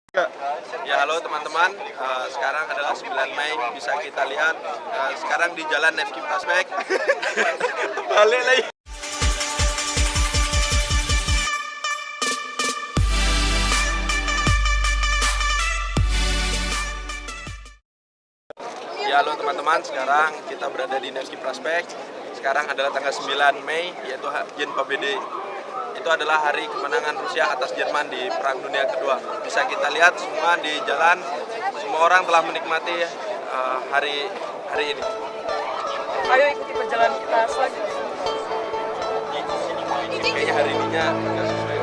Ya halo teman-teman, sekarang adalah 9 Mei, bisa kita lihat sekarang di Jalan Nevski Prospek. Balik lagi. Ya halo teman-teman, sekarang kita berada di Nevski Prospek. Sekarang adalah tanggal 9 Mei, yaitu Jen PBD. Itu adalah hari kemenangan Rusia atas Jerman di Perang Dunia Kedua. Bisa kita lihat semua di jalan, semua orang telah menikmati hari ini. Ayo ikuti perjalanan kita selanjutnya. Kayaknya hari ininya nggak sesuai.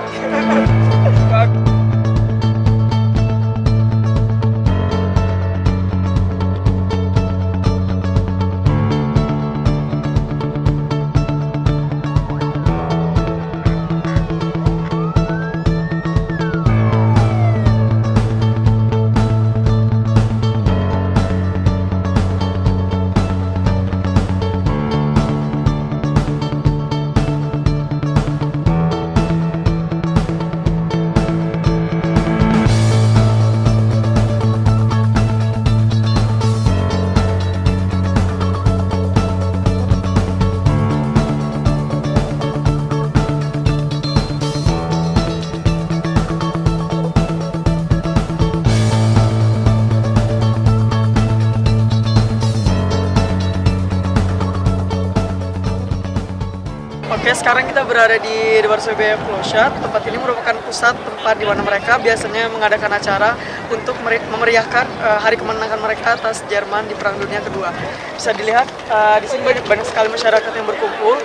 Oke, sekarang kita berada di Varsovia Plощad. Tempat ini merupakan pusat tempat di mana mereka biasanya mengadakan acara untuk memeriahkan hari kemenangan mereka atas Jerman di Perang Dunia Kedua. Bisa dilihat di sini banyak sekali masyarakat yang berkumpul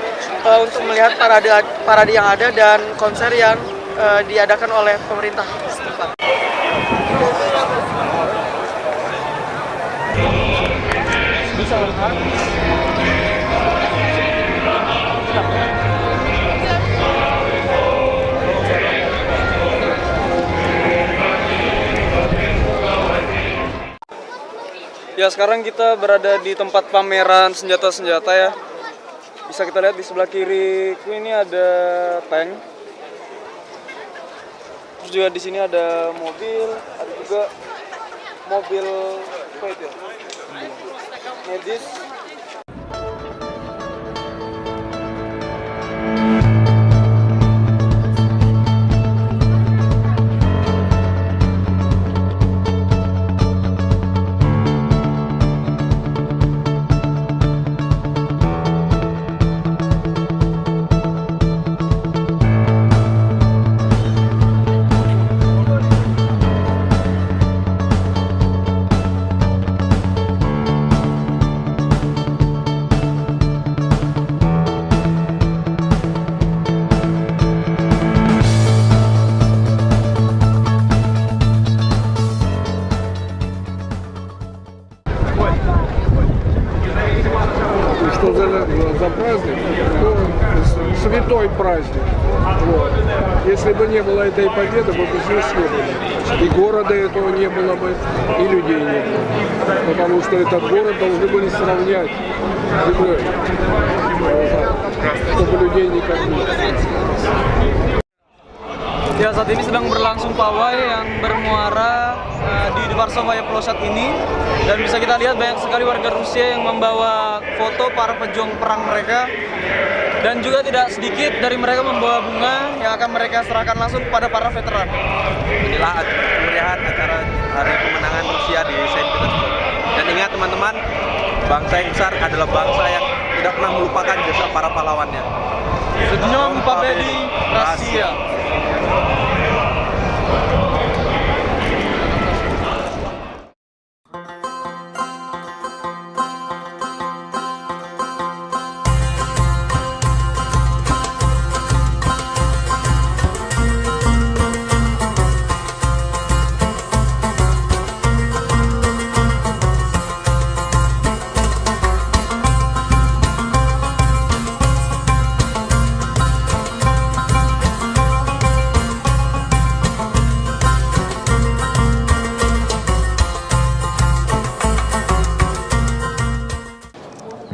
untuk melihat parade yang ada dan konser yang diadakan oleh pemerintah setempat. Bisa lihat. Ya, sekarang kita berada di tempat pameran senjata-senjata ya. Bisa kita lihat di sebelah kiriku ini ada tank. Terus juga di sini ada mobil, ada juga mobil apa itu ya? Medis. Что за праздник, то святой праздник. Вот. Если бы не было этой победы, мы бы здесь не были. И города этого не было бы, и людей не было. Потому что этот город должны были сравнять с землей, чтобы людей не кормили. Ya, saat ini sedang berlangsung pawai yang bermuara di Varsovia Plощad ini, dan bisa kita lihat banyak sekali warga Rusia yang membawa foto para pejuang perang mereka, dan juga tidak sedikit dari mereka membawa bunga yang akan mereka serahkan langsung kepada para veteran. Inilah kemeriahan acara hari kemenangan Rusia di Saint Petersburg. Dan ingat teman-teman, bangsa yang besar adalah bangsa yang tidak pernah melupakan jasa para pahlawannya. Dnем Победы, Rusia.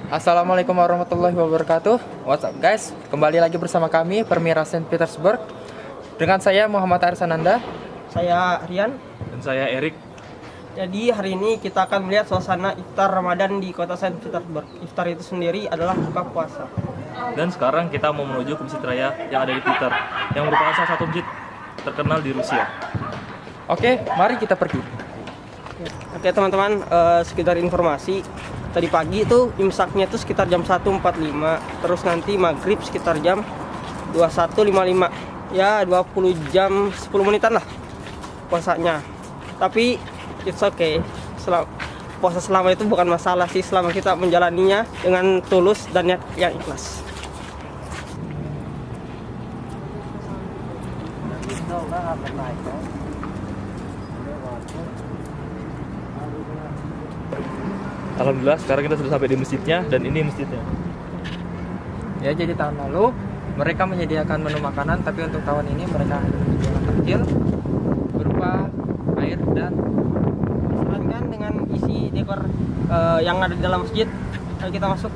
Assalamualaikum warahmatullahi wabarakatuh. What's up guys, kembali lagi bersama kami Permira Saint Petersburg. Dengan saya Muhammad Arsananda. Saya Rian. Dan saya Erik. Jadi hari ini kita akan melihat suasana iftar Ramadan di kota Saint Petersburg. Iftar itu sendiri adalah buka puasa. Dan sekarang kita mau menuju ke Masjid Raya yang ada di Peter, yang merupakan salah satu masjid terkenal di Rusia. Oke, mari kita pergi. Oke teman-teman, sekedar informasi. Tadi pagi itu imsaknya itu sekitar jam 1.45. Terus nanti maghrib sekitar jam 21.55. Ya 20 jam 10 menitan lah puasanya. Tapi it's okay. Puasa selama itu bukan masalah sih, selama kita menjalaninya dengan tulus dan niat yang ikhlas. Alhamdulillah sekarang kita sudah sampai di masjidnya dan ini masjidnya. Ya, jadi tahun lalu mereka menyediakan menu makanan, tapi untuk tahun ini mereka hanya menyediakan takjil berupa air dan Kan dengan isi dekor yang ada di dalam masjid. Ayo kita masuk.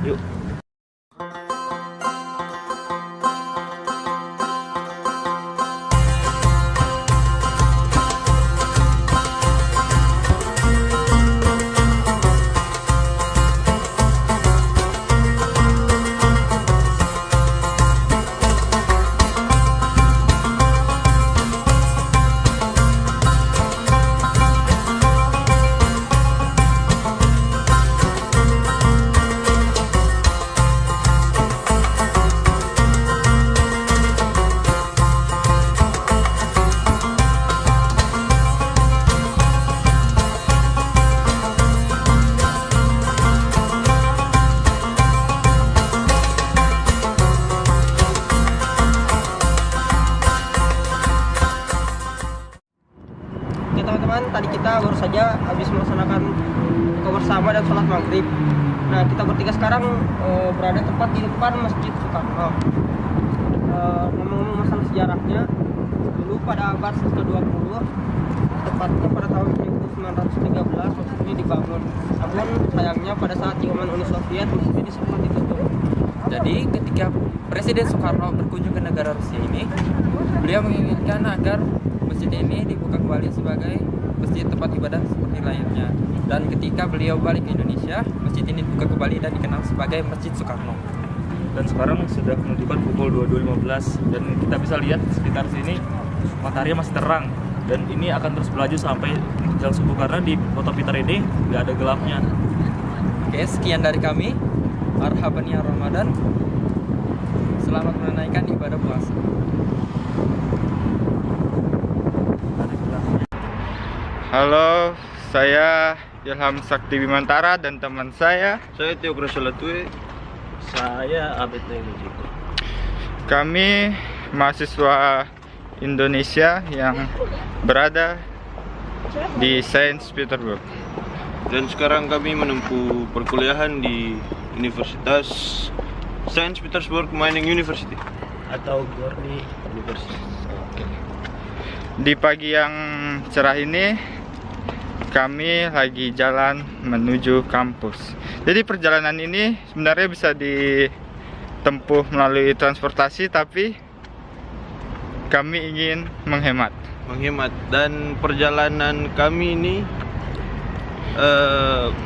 Yuk. Oke teman-teman, tadi kita baru saja habis melaksanakan buka bersama dan sholat maghrib. Nah kita bertiga sekarang berada tepat di depan Masjid Soekarno. Ngomong-ngomong masalah sejarahnya, dulu pada abad ke-20, tepatnya pada tahun 1913 masjid ini dibangun. Namun sayangnya pada saat zaman Uni Soviet masjid ini sempat ditutup. Jadi ketika Presiden Soekarno berkunjung ke negara Rusia ini, beliau menginginkan agar masjid ini dibuka kembali sebagai masjid tempat ibadah seperti lainnya. Dan ketika beliau balik ke Indonesia, masjid ini dibuka kembali dan dikenal sebagai Masjid Soekarno. Dan sekarang sudah menunjukkan pukul 22.15 dan kita bisa lihat sekitar sini matahari masih terang dan ini akan terus berlanjut sampai jam subuh karena di Kota Peter ini nggak ada gelapnya. Oke, sekian dari kami. Marhaban ya Ramadan. Selamat menunaikan ibadah puasa. Halo, saya Ilham Sakti Bimantara dan teman saya Tio Grasolatue. Saya Abed Nengujiko. kami mahasiswa Indonesia yang berada di Saint Petersburg. Dan sekarang kami menempuh perkuliahan di Universitas Saint Petersburg Mining University Atau Gorny University. Di pagi yang cerah ini kami lagi jalan menuju kampus. Jadi perjalanan ini sebenarnya bisa ditempuh melalui transportasi, tapi kami ingin menghemat. Dan perjalanan kami ini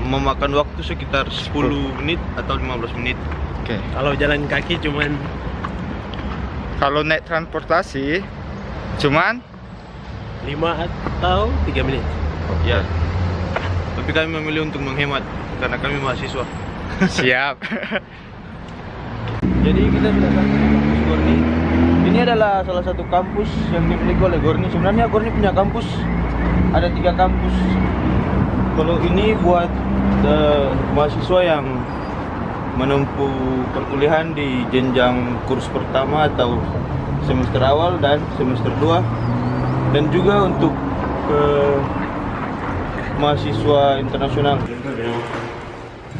memakan waktu sekitar 10 menit atau 15 menit. Oke. Kalau jalan kaki cuman Kalau naik transportasi cuman 5 atau 3 menit. Ya. Tapi kami memilih untuk menghemat karena kami mahasiswa. siap. Jadi kita sudah sampai di kampus Gorny. Ini adalah salah satu kampus yang dimiliki oleh Gorny. Sebenarnya Gorny punya kampus, ada 3 kampus. Kalau ini buat mahasiswa yang menempuh perkuliahan di jenjang kurs pertama atau semester awal dan semester 2, dan juga untuk mahasiswa internasional.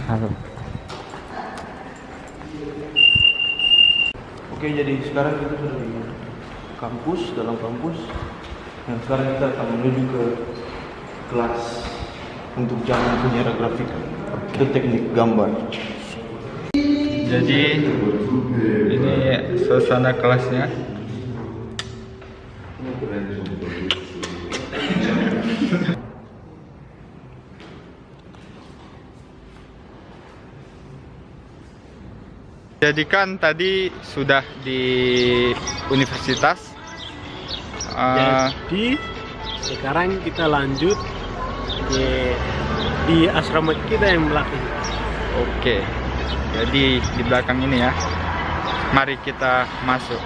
Halo. Oke, jadi sekarang kita sudah di kampus, dalam kampus. Dan sekarang kita akan menuju ke kelas untuk jangan penyiaran grafik ke teknik gambar. Jadi ini suasana kelasnya. Jadi kan tadi sudah di universitas. Jadi sekarang kita lanjut di asrama kita yang belakang. Oke. Jadi di belakang ini ya. Mari kita masuk.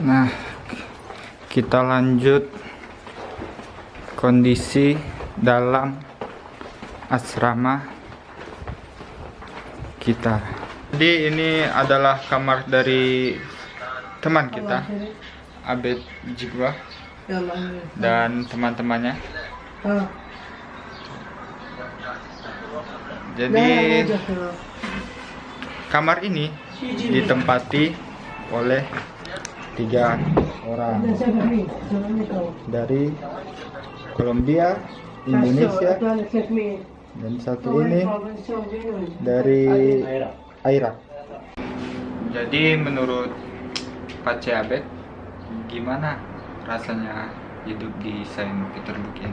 Nah, kita lanjut kondisi dalam asrama kita. Jadi ini adalah kamar dari teman kita, Abed Jigwa dan teman-temannya. Jadi kamar ini ditempati oleh 3 orang dari Kolombia, Indonesia, dan satu ini dari Irak. Jadi menurut Pak Abed, gimana rasanya hidup di Saint Petersburg ini?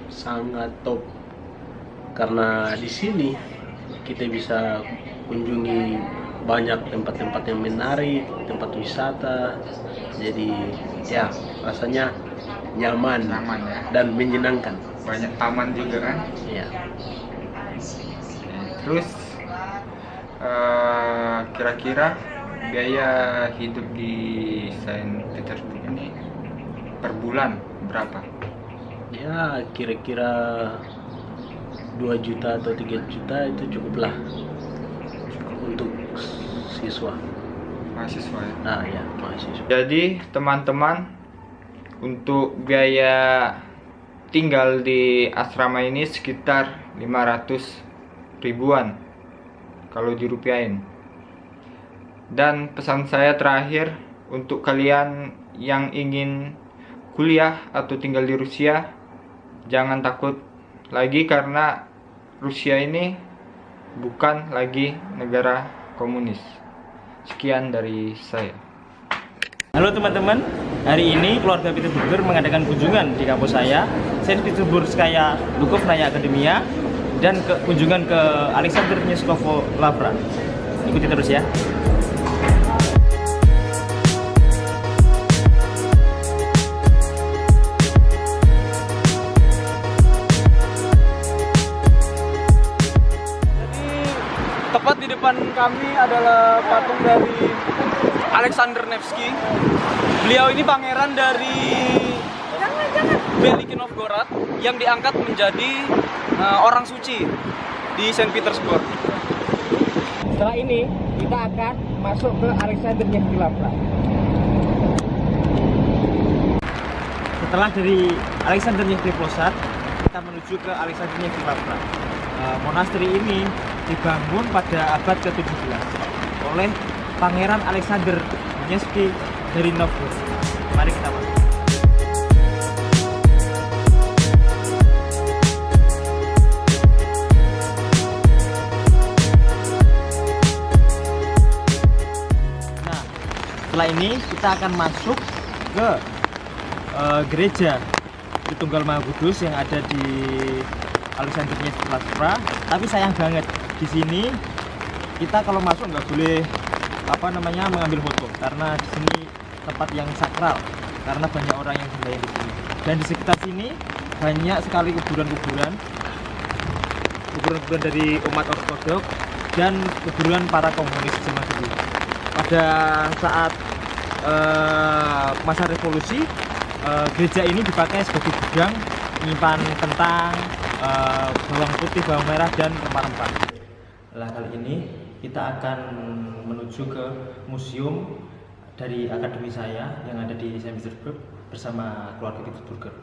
Sangat top. Karena di sini kita bisa kunjungi banyak tempat-tempat yang menarik, tempat wisata. Jadi ya rasanya nyaman Ya. dan menyenangkan. Banyak taman juga kan? Ya. Terus kira-kira biaya hidup di Saint Petersburg ini per bulan berapa? Ya kira-kira 2 juta atau 3 juta itu cukuplah untuk siswa. Mahasiswa ya? Nah ya, mahasiswa. Jadi teman-teman, untuk biaya tinggal di asrama ini sekitar 500 ribuan kalau dirupiahin. Dan pesan saya terakhir untuk kalian yang ingin kuliah atau tinggal di Rusia, jangan takut lagi karena Rusia ini bukan lagi negara komunis. Sekian dari saya. Halo teman-teman, hari ini keluarga Peterburger mengadakan kunjungan di kampus saya, Saint Petersburgskaya Duchovnaya Akademia, dan kunjungan ke Alexander Nevskovo Lavra. Ikuti terus ya. Tepat di depan kami adalah patung dari Alexander Nevsky. Beliau ini pangeran dari Veliky Novgorod yang diangkat menjadi orang suci di Saint Petersburg. Setelah ini kita akan masuk ke Alexander Nevsky Lavra. Setelah dari Alexander Nevsky Plosad, kita menuju ke Alexander Nevsky Lavra. Monasteri ini dibangun pada abad ke-17 oleh Pangeran Alexander Nevsky dari Novgorod. Mari kita masuk. Nah, setelah ini kita akan masuk ke gereja Tritunggal Maha Kudus yang ada di Alexander Nevsky Lavra. Tapi sayang banget di sini kita kalau masuk nggak boleh mengambil foto karena di sini tempat yang sakral karena banyak orang yang sembahyang di sini. Dan di sekitar sini banyak sekali kuburan-kuburan dari umat Ortodoks dan kuburan para komunis zaman dulu. Pada saat masa revolusi, gereja ini dipakai sebagai gudang menyimpan kentang, bawang putih, bawang merah, dan rempah-rempah. Nah, kali ini kita akan menuju ke museum dari akademi saya yang ada di Saint Petersburg bersama keluarga Petersburger.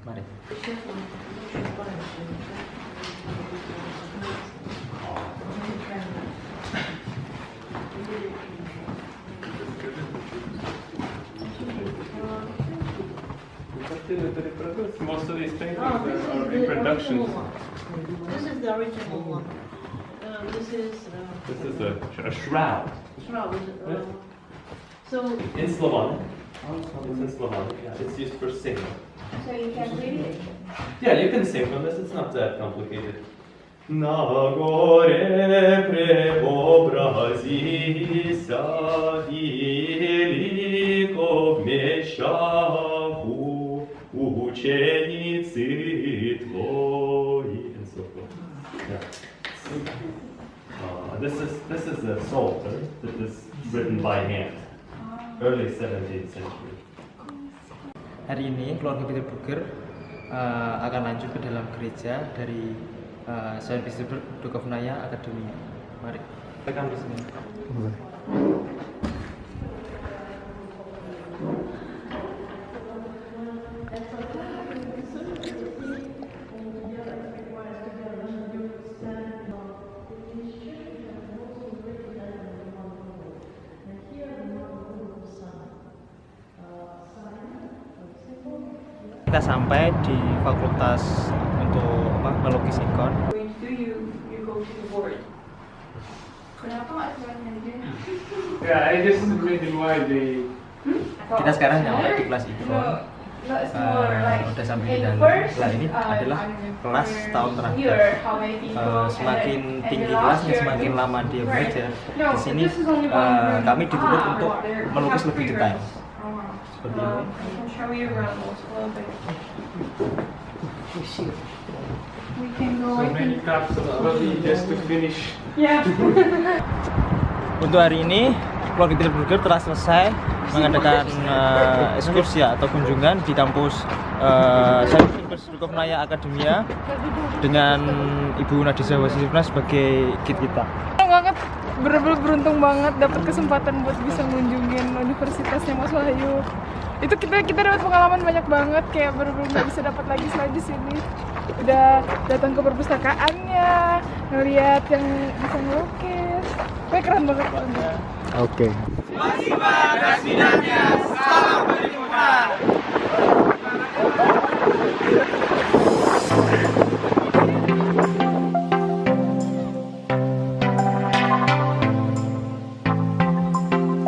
Mari. Most of these paintings are reproductions. This is the original one. This is a shroud. shroud. So In Slavonic. It's in Slavonic. Yeah, it's used for singing. So you can read it. Yeah, you can sing from this. It's not that complicated. Nagore preobrazися великого мещаху ученицы твои. And so forth. Yeah. This is a psalter that is written by hand, early 17th century. Hari ini keluarga Peter Brugger akan lanjut ke dalam gereja dari Saint Petersburg Duchovnaya Academia. Mari. Rekam di sini. Kita sampai di fakultas untuk melukis ikon. Yeah, I just imagine why they. Kita sekarang nyampe di kelas ikon. Udah sampai di dalam. Nah ini adalah kelas tahun terakhir. Semakin tinggi kelasnya, semakin lama dia belajar. Di sini kami dituntut untuk melukis lebih detail. Seperti ini. So many cups of coffee just to finish. Untuk hari ini, keluarga Peter Brugger telah selesai mengadakan ekskursi atau kunjungan di kampus Saint Petersburg Duchovnaya Academia dengan Ibu Nadisa Wasifna sebagai guide kita. Banget, bener-bener beruntung banget dapat kesempatan buat bisa ngunjungin universitasnya Mas Wahyu. Itu kita dapat pengalaman banyak banget, kayak bener-bener nggak bisa dapat lagi selain di sini. Udah datang ke perpustakaannya, ngeliat yang bisa ngelukis, kayak keren banget pokoknya. Oke. Dan sidangnya, salam penerimaan.